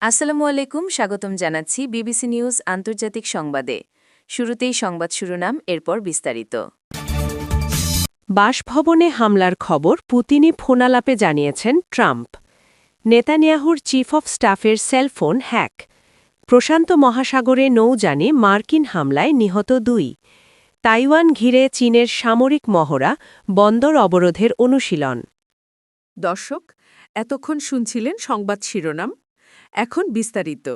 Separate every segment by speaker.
Speaker 1: আসসালামু আলাইকুম, স্বাগতম জানাচ্ছি বিবিসি নিউজ আন্তর্জাতিক সংবাদে। শুরুতেই সংবাদ শিরোনাম, এরপর বিস্তারিত।
Speaker 2: বাসভবনে হামলার খবর পুতিনই ফোনালাপে জানিয়েছেন ট্রাম্প। নেতানিয়াহুর চিফ অফ স্টাফের সেলফোন হ্যাক। প্রশান্ত মহাসাগরে নৌযানে মার্কিন হামলায় নিহত 2। তাইওয়ান ঘিরে চীনের সামরিক মহড়া, বন্দর অবরোধের অনুশীলন।
Speaker 3: দর্শক, এতক্ষণ শুনছিলেন সংবাদ শিরোনাম। এখন বিস্তারিত।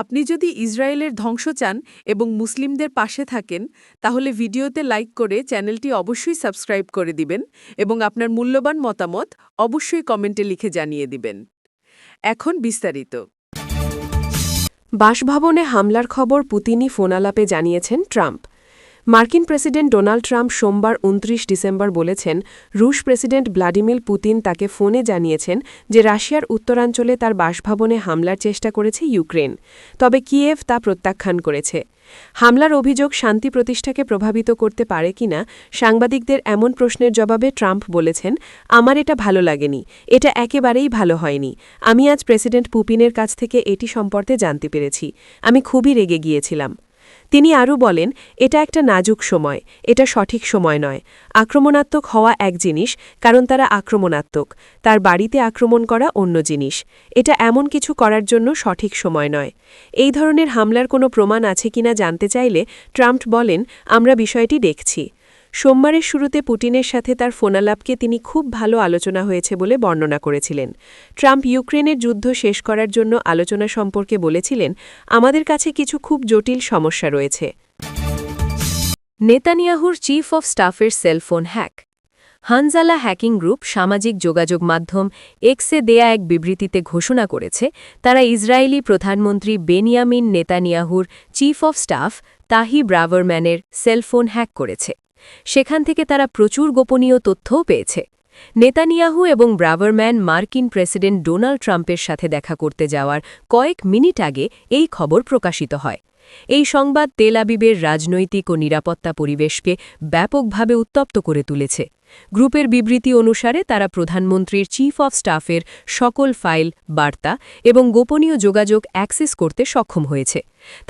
Speaker 3: আপনি যদি ইসরায়েলের ধ্বংস চান এবং মুসলিমদের পাশে থাকেন, তাহলে ভিডিওতে লাইক করে চ্যানেলটি অবশ্যই সাবস্ক্রাইব করে দিবেন এবং আপনার মূল্যবান মতামত অবশ্যই কমেন্টে লিখে জানিয়ে দিবেন। এখন বিস্তারিত।
Speaker 2: বাসভবনে হামলার খবর পুতিনই ফোনালাপে জানিয়েছেন ট্রাম্প। মার্কিন প্রেসিডেন্ট ডোনাল্ড ট্রাম্প সোমবার 29 ডিসেম্বর বলেছেন, রুশ প্রেসিডেন্ট ভ্লাদিমির পুতিন তাকে ফোনে জানিয়েছেন যে রাশিয়ার উত্তরাঞ্চলে তার বাসভবনে হামলার চেষ্টা করেছে ইউক্রেন, তবে কিয়েভ তা প্রত্যাখ্যান করেছে। হামলার অভিযোগ শান্তি প্রতিষ্ঠাকে প্রভাবিত করতে পারে কিনা সাংবাদিকদের এমন প্রশ্নের জবাবে ট্রাম্প বলেছেন, আমার এটা ভালো লাগেনি, এটা একেবারেই ভালো হয়নি। আমি আজ প্রেসিডেন্ট পুতিনের কাছ থেকে এটি সম্পর্কে জানতে পেরেছি। আমি খুবই রেগে গিয়েছিলাম। তিনি আরও বলেন, এটা একটা নাজুক সময়, এটা সঠিক সময় নয়। আক্রমণাত্মক হওয়া এক জিনিস, কারণ তারা আক্রমণাত্মক, তার বাড়িতে আক্রমণ করা অন্য জিনিস। এটা এমন কিছু করার জন্য সঠিক সময় নয়। এই ধরনের হামলার কোনো প্রমাণ আছে কিনা জানতে চাইলে ট্রাম্প বলেন, আমরা বিষয়টি দেখছি। সোমবারের শুরুতে পুতিনের সাথে তার ফোনালাপকে তিনি খুব ভালো আলোচনা হয়েছে বলে বর্ণনা করেছিলেন। ট্রাম্প ইউক্রেনের যুদ্ধ শেষ করার জন্য আলোচনা সম্পর্কে বলেছিলেন, আমাদের কাছে কিছু খুব জটিল সমস্যা রয়েছে।
Speaker 1: নেতানিয়াহুর চিফ অফ স্টাফের cellphone hack. Hanzala hacking group সামাজিক যোগাযোগ মাধ্যম এক্সে দেয়া এক বিবৃতিতে ঘোষণা করেছে, তারা ইসরায়েলি প্রধানমন্ত্রী বেনিয়ামিন নেতানিয়াহুর চিফ অফ স্টাফ তাহি ব্রাভারম্যানের সেলফোন হ্যাক করেছে। সেখান থেকে তারা প্রচুর গোপনীয় তথ্যও পেয়েছে। নেতানিয়াহু এবং ব্রাভারম্যান মার্কিন প্রেসিডেন্ট ডোনাল্ড ট্রাম্পের সাথে দেখা করতে যাওয়ার কয়েক মিনিট আগে এই খবর প্রকাশিত হয়। এই সংবাদ তেল আবিবের রাজনৈতিক ও নিরাপত্তা পরিবেশকে ব্যাপকভাবে উত্তপ্ত করে তুলেছে। গ্রুপের বিবৃতি অনুসারে তারা প্রধানমন্ত্রীর চিফ অফ স্টাফের সকল ফাইল, বার্তা এবং গোপনীয় যোগাযোগ অ্যাক্সেস করতে সক্ষম হয়েছে।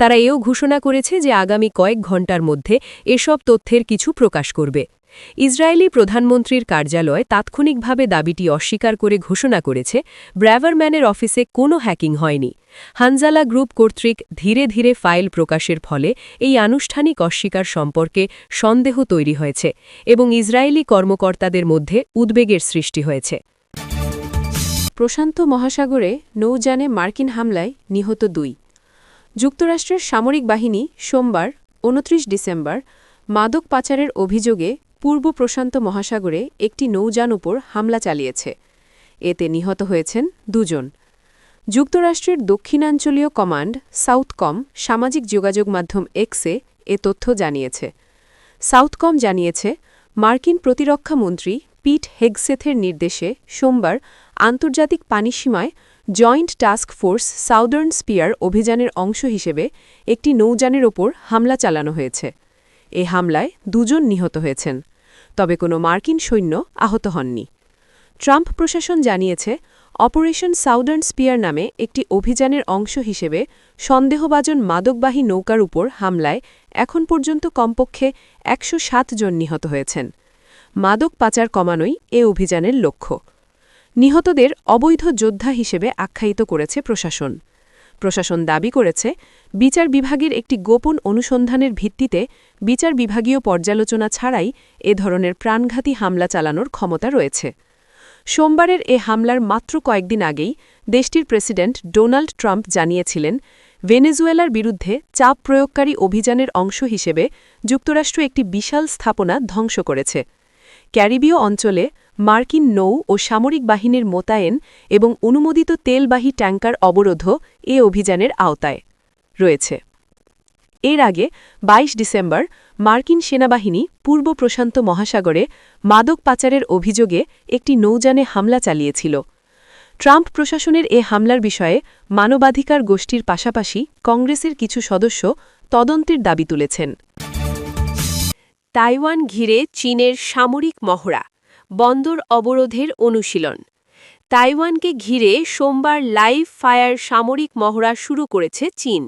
Speaker 1: তারা এও ঘোষণা করেছে যে আগামী কয়েক ঘণ্টার মধ্যে এসব তথ্যের কিছু প্রকাশ করবে। ইসরায়েলি প্রধানমন্ত্রীর কার্যালয় তাৎক্ষণিকভাবে দাবিটি অস্বীকার করে ঘোষণা করেছে, ব্রাভারম্যানের অফিসে কোনো হ্যাকিং হয়নি। হানজালা গ্রুপ কর্তৃক ধীরে ধীরে ফাইল প্রকাশের ফলে এই আনুষ্ঠানিক অস্বীকার সম্পর্কে সন্দেহ তৈরি হয়েছে এবং ইসরায়েলি কর্মকর্তাদের মধ্যে উদ্বেগের সৃষ্টি হয়েছে।
Speaker 2: প্রশান্ত মহাসাগরে নৌযানে মার্কিন হামলায় নিহত 2। যুক্তরাষ্ট্রের সামরিক বাহিনী সোমবার 29 ডিসেম্বর মাদক পাচারের অভিযোগে পূর্ব প্রশান্ত মহাসাগরে একটি নৌযান উপর হামলা চালিয়েছে। এতে নিহত হয়েছেন 2 জন। যুক্তরাষ্ট্রের দক্ষিণাঞ্চলীয় কমান্ড সাউথকম সামাজিক যোগাযোগ মাধ্যম এক্সে এ তথ্য জানিয়েছে। সাউথকম জানিয়েছে, মার্কিন প্রতিরক্ষা মন্ত্রী পিট হেগসেথের নির্দেশে সোমবার আন্তর্জাতিক পানিসীমায় joint task force southern spear অভিযানের অংশ হিসেবে একটি নৌযানের ওপর হামলা চালানো হয়েছে। এ হামলায় 2 জন নিহত হয়েছেন, তবে কোনো মার্কিন সৈন্য আহত হননি। ট্রাম্প প্রশাসন জানিয়েছে, অপারেশন সাউদার্ন স্পিয়ার নামে একটি অভিযানের অংশ হিসেবে সন্দেহভাজন মাদকবাহী নৌকার উপর হামলায় এখন পর্যন্ত কমপক্ষে 107 জন নিহত হয়েছেন। মাদক পাচার কমানোই এ অভিযানের লক্ষ্য। নিহতদের অবৈধ যোদ্ধা হিসেবে আখ্যায়িত করেছে প্রশাসন। প্রশাসন দাবি করেছে, বিচার বিভাগের একটি গোপন অনুসন্ধানের ভিত্তিতে বিচার বিভাগীয় পর্যালোচনা ছাড়াই এ ধরনের প্রাণঘাতী হামলা চালানোর ক্ষমতা রয়েছে। সোমবারের এ হামলার মাত্র কয়েকদিন আগেই দেশটির প্রেসিডেন্ট ডোনাল্ড ট্রাম্প জানিয়েছিলেন, ভেনেজুয়েলার বিরুদ্ধে চাপ প্রয়োগকারী অভিযানের অংশ হিসেবে যুক্তরাষ্ট্র একটি বিশাল স্থাপনা ধ্বংস করেছে। ক্যারিবীয় অঞ্চলে মার্কিন নৌ ও সামরিক বাহিনীর মোতায়েন এবং অনুমোদিত তেলবাহী ট্যাঙ্কার অবরোধও এ অভিযানের আওতায় রয়েছে। এর আগে 22 ডিসেম্বর মার্কিন সেনাবাহিনী পূর্ব প্রশান্ত মহাসাগরে মাদক পাচারের অভিযোগে একটি নৌযানে হামলা চালিয়েছিল। ট্রাম্প প্রশাসনের এ হামলার বিষয়ে মানবাধিকার গোষ্ঠীর পাশাপাশি কংগ্রেসের কিছু সদস্য তদন্তের দাবি তুলেছেন। তাইওয়ান ঘিরে চীনের সামরিক মহড়া, বন্দর অবরোধের অনুশীলন।
Speaker 1: তাইওয়ানকে ঘিরে সোমবার লাইভ ফায়ার সামরিক মহড়া শুরু করেছে চীন।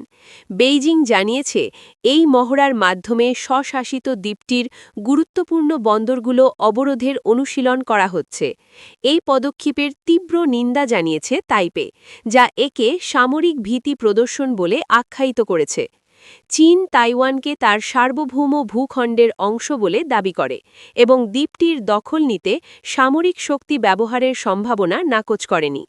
Speaker 1: বেইজিং জানিয়েছে এই মহড়ার মাধ্যমে স্বশাসিত দ্বীপটির গুরুত্বপূর্ণ বন্দরগুলো অবরোধের অনুশীলন করা হচ্ছে। এই পদক্ষেপের তীব্র নিন্দা জানিয়েছে তাইপে, যা একে সামরিক ভীতি প্রদর্শন বলে আখ্যায়িত করেছে। চীন তাইওয়ানকে তার সার্বভৌম ভূখণ্ডের অংশ বলে দাবি করে এবং দ্বীপটির দখল নিতে সামরিক শক্তি ব্যবহারের সম্ভাবনা নাকচ করেনি।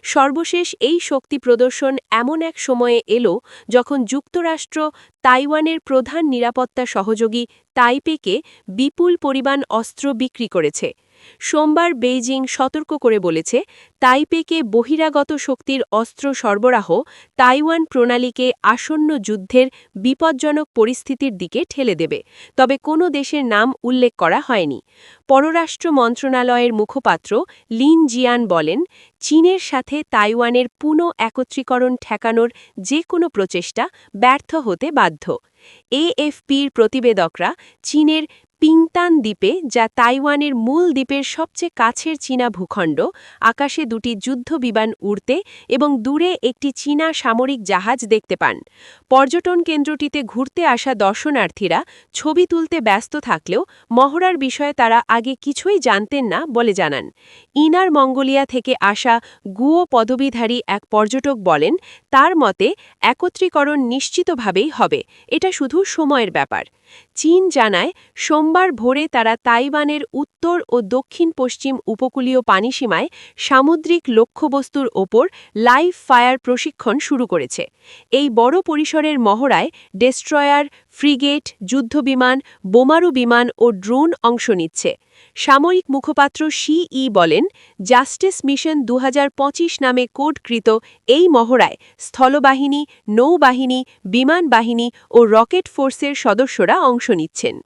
Speaker 1: সর্বশেষ এই শক্তি প্রদর্শন এমন এক সময়ে এলো যখন যুক্তরাষ্ট্র তাইওয়ানের প্রধান নিরাপত্তা সহযোগী তাইপেকে বিপুল পরিমাণ অস্ত্র বিক্রি করেছে। সোমবার বেইজিং সতর্ক করে বলেছে, তাইপেকে বহিরাগত শক্তির অস্ত্র সরবরাহ তাইওয়ান প্রণালীকে আসন্ন যুদ্ধের বিপজ্জনক পরিস্থিতির দিকে ঠেলে দেবে, তবে কোনো দেশের নাম উল্লেখ করা হয়নি। পররাষ্ট্র মন্ত্রণালয়ের মুখপাত্র লিন জিয়ান বলেন, চীনের সাথে তাইওয়ানের পুনঃ একত্রীকরণ ঠেকানোর যে কোনো প্রচেষ্টা ব্যর্থ হতে বাধ্য। এএফপির প্রতিবেদকরা চীনের পিংতান দ্বীপে, যা তাইওয়ানের মূল দ্বীপের সবচেয়ে কাছের চীনা ভূখণ্ড, আকাশে দুটি যুদ্ধবিমান উড়তে এবং দূরে একটি চীনা সামরিক জাহাজ দেখতে পান। পর্যটন কেন্দ্রটিতে ঘুরতে আসা দর্শনার্থীরা ছবি তুলতে ব্যস্ত থাকলেও মহড়ার বিষয়ে তারা আগে কিছুই জানতেন না বলে জানান। ইনার মঙ্গোলিয়া থেকে আসা গুয়ো পদবীধারী এক পর্যটক বলেন, তার মতে একত্রীকরণ নিশ্চিতভাবেই হবে, এটা শুধু সময়ের ব্যাপার। চীন জানায়, সোমবার ভোরে তারা তাইওয়ানের উত্তর ও দক্ষিণ পশ্চিম উপকূলীয় পানিসীমায় সামুদ্রিক লক্ষ্যবস্তুর ওপর লাইভ ফায়ার প্রশিক্ষণ শুরু করেছে। এই বড় পরিসরের মহড়ায় ডেস্ট্রয়ার, ফ্রিগেট, যুদ্ধবিমান, বোমারু বিমান ও ড্রোন অংশ নিচ্ছে। সামরিক মুখপাত্র শিই বলেন, জাস্টিস মিশন 2025 নামে কোডকৃত এই মহড়ায় স্থলবাহিনী, নৌবাহিনী, বিমান বাহিনী ও রকেট ফোর্সের সদস্যরা অংশ নিচ্ছেন।